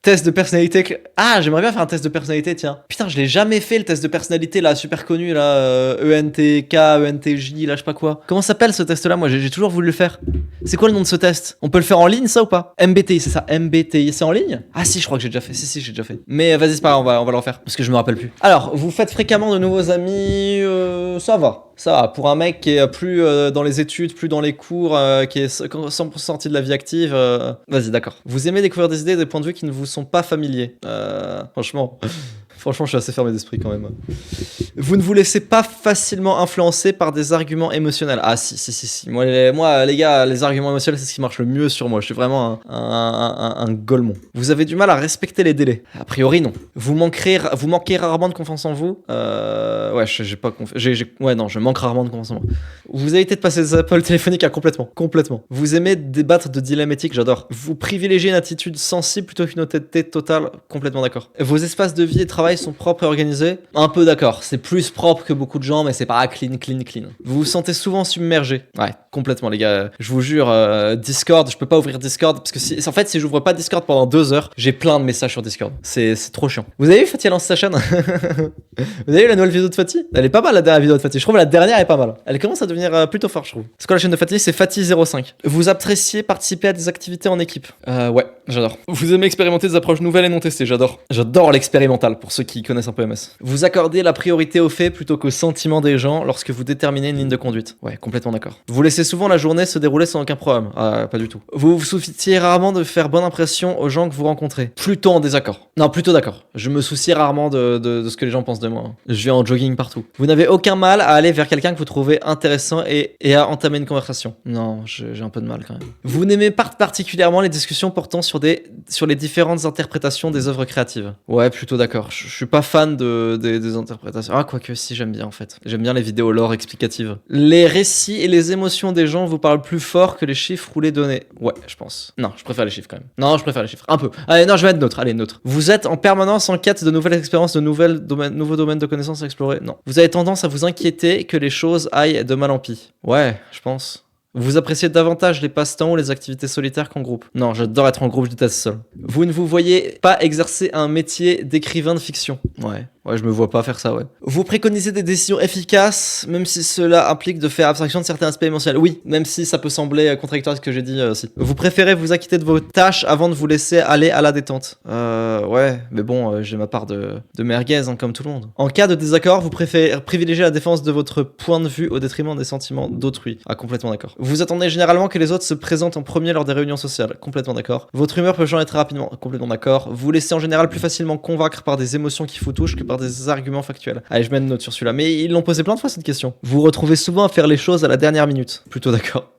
Test de personnalité. Ah, j'aimerais bien faire un test de personnalité, tiens. Putain, je l'ai jamais fait le test de personnalité là, super connu là, ENTK, ENTJ, là, je sais pas quoi. Comment s'appelle ce test là? Moi, j'ai toujours voulu le faire. C'est quoi le nom de ce test? On peut le faire en ligne, ça ou pas? MBTI, c'est ça, MBTI, c'est en ligne? Ah si, je crois que j'ai déjà fait. Si, j'ai déjà fait. Mais vas-y, c'est pas grave, on va le refaire parce que je me rappelle plus. Alors, vous faites fréquemment de nouveaux amis, ça va. Ça va, pour un mec qui est plus dans les études, plus dans les cours, qui est 100% sorti de la vie active, vas-y, d'accord. Vous aimez découvrir des idées, des points de vue qui ne vous sont pas familiers. Franchement, je suis assez fermé d'esprit quand même. Vous ne vous laissez pas facilement influencer par des arguments émotionnels. Ah si. Moi, les gars, les arguments émotionnels, c'est ce qui marche le mieux sur moi. Je suis vraiment un golemon. Vous avez du mal à respecter les délais. A priori, non. Vous manquez rarement de confiance en vous. Ouais, j'ai pas confiance. Ouais, non, je manque rarement de confiance en moi. Vous évitez de passer des appels téléphoniques à complètement. Vous aimez débattre de dilemmes éthiques, j'adore. Vous privilégiez une attitude sensible plutôt qu'une honnêteté totale, complètement d'accord. Vos espaces de vie et de travail sont propres et organisés, un peu d'accord. C'est plus propre que beaucoup de gens, mais c'est pas clean. Vous vous sentez souvent submergé. Ouais, complètement les gars. Je vous jure, Discord, je peux pas ouvrir Discord parce que si j'ouvre pas Discord pendant 2 heures, j'ai plein de messages sur Discord. C'est trop chiant. Vous avez vu Fatih lance sa chaîne? Vous avez vu la nouvelle vidéo de Fatih? Elle est pas mal la dernière vidéo de Fatih. Je trouve la dernière est pas mal. Elle commence à devenir plutôt forte, je trouve. C'est quoi la chaîne de Fatih? C'est Fatih05. Vous appréciez participer à des activités en équipe? Ouais, j'adore. Vous aimez expérimenter des approches nouvelles et non testées? J'adore. J'adore l'expérimental pour ceux qui connaissent un peu MS. Vous accordez la priorité aux faits plutôt qu'aux sentiments des gens lorsque vous déterminez une ligne de conduite. Ouais, complètement d'accord. Vous laissez souvent la journée se dérouler sans aucun problème. Ah, pas du tout. Vous vous souciez rarement de faire bonne impression aux gens que vous rencontrez. Plutôt en désaccord. Non, plutôt d'accord. Je me soucie rarement de ce que les gens pensent de moi. Je vais en jogging partout. Vous n'avez aucun mal à aller vers quelqu'un que vous trouvez intéressant et à entamer une conversation. Non, j'ai un peu de mal quand même. Vous n'aimez pas particulièrement les discussions portant sur les différentes interprétations des œuvres créatives. Ouais, plutôt d'accord. Je suis pas fan des interprétations. Ah, quoique si, j'aime bien en fait. J'aime bien les vidéos lore explicatives. Les récits et les émotions des gens vous parlent plus fort que les chiffres ou les données. Ouais, je pense. Non, je préfère les chiffres quand même. Non, je préfère les chiffres. Un peu. Allez, non, je vais être neutre. Allez, neutre. Vous êtes en permanence en quête de nouvelles expériences, de nouveaux domaines de connaissances à explorer. Non. Vous avez tendance à vous inquiéter que les choses aillent de mal en pis. Ouais, je pense. Vous appréciez davantage les passe-temps ou les activités solitaires qu'en groupe? Non, j'adore être en groupe, je déteste seul. Vous ne vous voyez pas exercer un métier d'écrivain de fiction? Ouais, je me vois pas faire ça, ouais. Vous préconisez des décisions efficaces, même si cela implique de faire abstraction de certains aspects émotionnels? Oui, même si ça peut sembler contradictoire à ce que j'ai dit aussi. Vous préférez vous acquitter de vos tâches avant de vous laisser aller à la détente? Ouais, mais bon, j'ai ma part de merguez, hein, comme tout le monde. En cas de désaccord, vous préférez privilégier la défense de votre point de vue au détriment des sentiments d'autrui? Ah, complètement d'accord. Vous attendez généralement que les autres se présentent en premier lors des réunions sociales? Complètement d'accord. Votre humeur peut changer très rapidement? Complètement d'accord. Vous laissez en général plus facilement convaincre par des émotions qui vous touchent que par des arguments factuels? Allez, je mets une note sur celui-là. Mais ils l'ont posé plein de fois cette question. Vous retrouvez souvent à faire les choses à la dernière minute? Plutôt d'accord.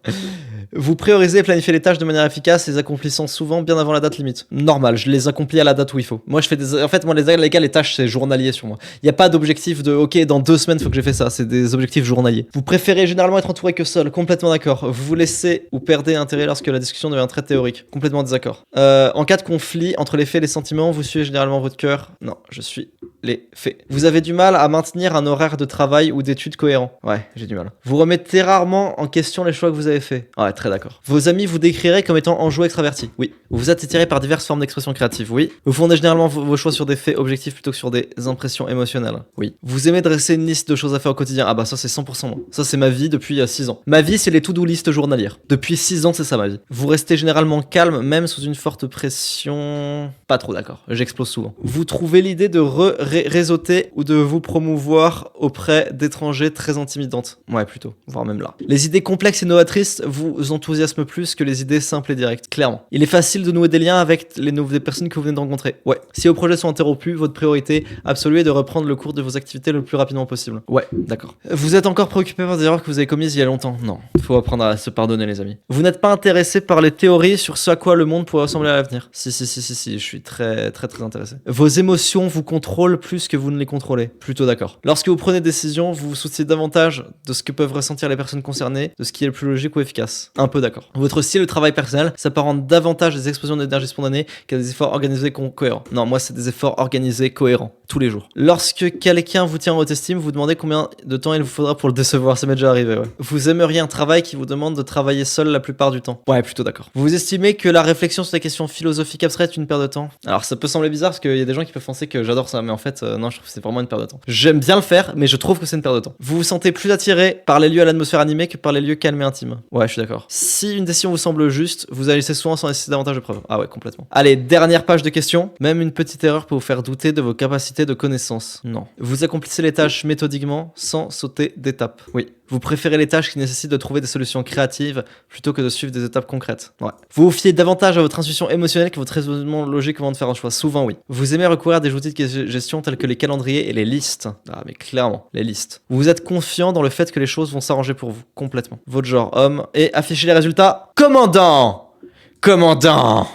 Vous priorisez et planifiez les tâches de manière efficace, les accomplissant souvent bien avant la date limite? Normal, je les accomplis à la date où il faut. Moi, je fais en fait, moi, les gars, les tâches, c'est journalier sur moi. Il n'y a pas d'objectif de, ok, dans 2 semaines, faut que j'ai fait ça. C'est des objectifs journaliers. Vous préférez généralement être entouré que seul? Complètement d'accord. Vous vous laissez ou perdez intérêt lorsque la discussion devient très théorique? Complètement désaccord. En cas de conflit entre les faits et les sentiments, vous suivez généralement votre cœur? Non, je suis les faits. Vous avez du mal à maintenir un horaire de travail ou d'études cohérent? Ouais, j'ai du mal. Vous remettez rarement en question les choix que vous avez faits? Ouais, très d'accord. Vos amis vous décriraient comme étant enjoués extravertis? Oui. Vous êtes attiré par diverses formes d'expression créative? Oui. Vous fondez généralement vos choix sur des faits objectifs plutôt que sur des impressions émotionnelles? Oui. Vous aimez dresser une liste de choses à faire au quotidien? Ah bah ça c'est 100% moi. Ça c'est ma vie depuis 6 ans. Ma vie c'est les to-do list journalières. Depuis 6 ans c'est ça ma vie. Vous restez généralement calme même sous une forte pression? Pas trop d'accord. J'explose souvent. Vous trouvez l'idée de réseauter ou de vous promouvoir auprès d'étrangers très intimidantes? Ouais plutôt. Voire même là. Les idées complexes et novatrices vous enthousiasment plus que les idées simples et directes? Clairement. Il est facile de nouer des liens avec des personnes que vous venez de rencontrer? Ouais. Si vos projets sont interrompus, votre priorité absolue est de reprendre le cours de vos activités le plus rapidement possible? Ouais, d'accord. Vous êtes encore préoccupé par des erreurs que vous avez commises il y a longtemps? Non. Faut apprendre à se pardonner les amis. Vous n'êtes pas intéressé par les théories sur ce à quoi le monde pourrait ressembler à l'avenir? Si, je suis très intéressé. Vos émotions vous contrôlent plus que vous ne les contrôlez. Plutôt d'accord. Lorsque vous prenez des décisions, vous vous souciez davantage de ce que peuvent ressentir les personnes concernées, de ce qui est le plus logique ou efficace. Un peu d'accord. Votre style de travail personnel s'apparente davantage des explosions d'énergie spontanée qu'à des efforts organisés cohérents. Non, moi c'est des efforts organisés cohérents, tous les jours. Lorsque quelqu'un vous tient en haute estime, vous demandez combien de temps il vous faudra pour le décevoir. Ça m'est déjà arrivé, ouais. Vous aimeriez un travail qui vous demande de travailler seul la plupart du temps. Ouais, plutôt d'accord. Vous estimez que la réflexion sur des questions philosophiques abstraites est une perte de temps. Alors ça peut sembler bizarre parce qu'il y a des gens qui peuvent penser que j'adore ça, mais en fait, non, je trouve que c'est vraiment une perte de temps. J'aime bien le faire, mais je trouve que c'est une perte de temps. Vous vous sentez plus attiré par les lieux à l'atmosphère animée que par les lieux calmes et intimes. Ouais, je suis d'accord. Si une décision vous semble juste, vous agissez souvent sans nécessiter davantage de preuves. Ah ouais, complètement. Allez, dernière page de questions. Même une petite erreur peut vous faire douter de vos capacités de connaissance. Non. Vous accomplissez les tâches méthodiquement sans sauter d'étapes. Oui. Vous préférez les tâches qui nécessitent de trouver des solutions créatives plutôt que de suivre des étapes concrètes. Ouais. Vous vous fiez davantage à votre intuition émotionnelle que votre raisonnement logique avant de faire un choix. Souvent, oui. Vous aimez recourir à des outils de gestion tels que les calendriers et les listes. Ah, mais clairement, les listes. Vous êtes confiant dans le fait que les choses vont s'arranger pour vous. Complètement. Votre genre homme. Et affichez les résultats. Commandant! Commandant!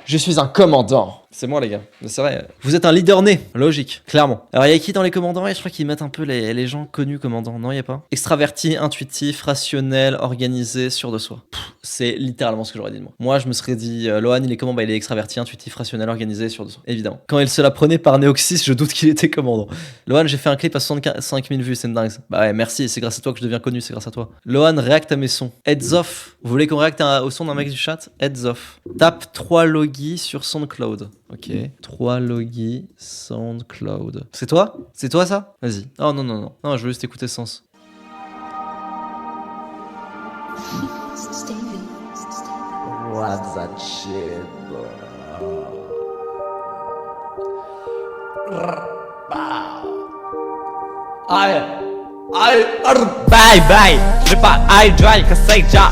Je suis un commandant. C'est moi les gars, c'est vrai. Vous êtes un leader né, logique, clairement. Alors il y a qui dans les commandants? Et je crois qu'ils mettent un peu les gens connus commandants, non il y a pas? Extraverti, intuitif, rationnel, organisé, sûr de soi. C'est littéralement ce que j'aurais dit de moi. Moi je me serais dit, Lohan il est comment? Bah il est extraverti, intuitif, rationnel, organisé, sûr de soi, évidemment. Quand il se la prenait par Neoxys, je doute qu'il était commandant. Lohan, j'ai fait un clip à 65 000 vues, c'est une dingue. Bah ouais, merci, c'est grâce à toi que je deviens connu, c'est grâce à toi. Lohan, réacte à mes sons. Heads off. Vous voulez qu'on réacte au son d'un mec du chat? Heads off. Tape 3 logis sur SoundCloud. Ok. 3 logis SoundCloud. C'est toi? C'est toi ça? Vas-y. Oh non, non, non. Non, je veux juste écouter Sens. What's that shit, bro? باي باي ربع اي دراي كسيك جا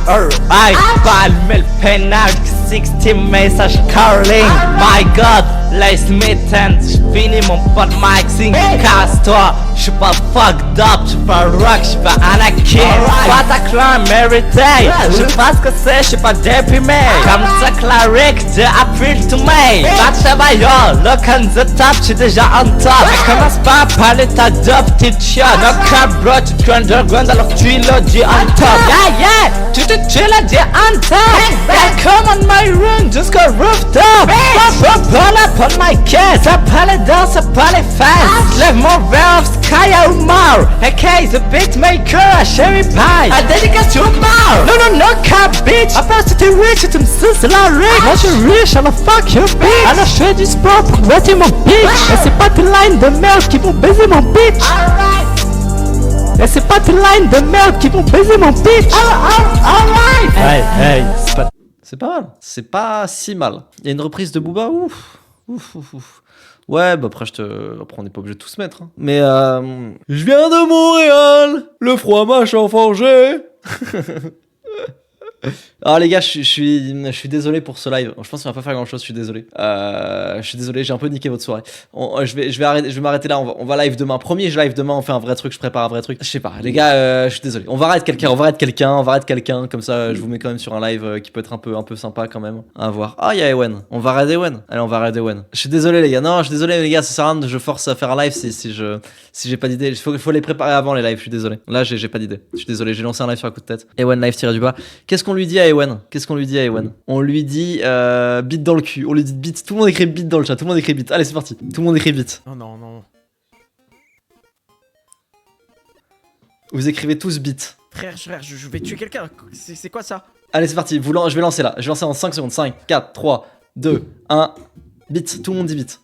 اي بعمل بينارد 16 ميساج كارلين ماي جاد ليس ميتند فيني من بط مايك سين كاستوا شبا fucked up شبا روك شبا انا كين فاتا كلام ميري داي شبا سكسي شبا ديبي مي كم تكلا ريك دي ابريل تو مي بات شبا يو look on the top شي ديجا on top كما سبا باليتا دوب تيتشا نو كابرو تتكون Gondol of trilogy on top. Yeah, to the trilogy on top. Yeah, come on my room, just go rooftop. Pull up on my case. I pull it down, I pull it fast. Left more of sky out more. Okay, the beat maker, a cherry pie. I dedicate to more. No, cap bitch. I pass it to rich, to sis la rich. Moi je riche, alors fuck you bitch. Alors je fais du sport pour bâtir mon bitch. Et c'est pas tes lines de merde qui vont baiser mon bitch. Et c'est pas tes lines de merde qui vont baiser mon bitch. Alright. Hey, c'est pas... C'est pas mal. C'est pas si mal. Il y a une reprise de Booba, ouf. Ouais, bah après, après on n'est pas obligé de tout se mettre. Hein. Mais je viens de Montréal, le froid m'a forgé. Alors les gars, je suis désolé pour ce live. Je pense qu'on va pas faire grand chose. Je suis désolé. J'ai un peu niqué votre soirée. Je vais m'arrêter là. On va live demain. Promis, je live demain. On fait un vrai truc. Je prépare un vrai truc. Je sais pas, les gars. Je suis désolé. On va arrêter quelqu'un. Comme ça, je vous mets quand même sur un live qui peut être un peu sympa quand même. À voir. Ah, il y a Ewen. On va arrêter Ewen. Allez, on va arrêter Ewen. Je suis désolé les gars. Non, je suis désolé les gars. Ça sert à rien que je force à faire un live si j'ai pas d'idée. Il faut les préparer avant les lives. Je suis désolé. Là, j'ai pas d'idée. Je suis désolé. J'ai lancé un live sur un coup de tête. Ewen live tiré du bas. Qu'est-ce qu'on lui dit à Ewen? On lui dit bite dans le cul. On lui dit bite. Tout le monde écrit bite dans le chat. Tout le monde écrit bite. Allez, c'est parti. Tout le monde écrit bite. Non. Vous écrivez tous bite. Frère, je vais tuer quelqu'un. C'est quoi ça? Allez, c'est parti. Je vais lancer là. Je vais lancer en 5 secondes. 5, 4, 3, 2, 1. Bite. Tout le monde dit bite.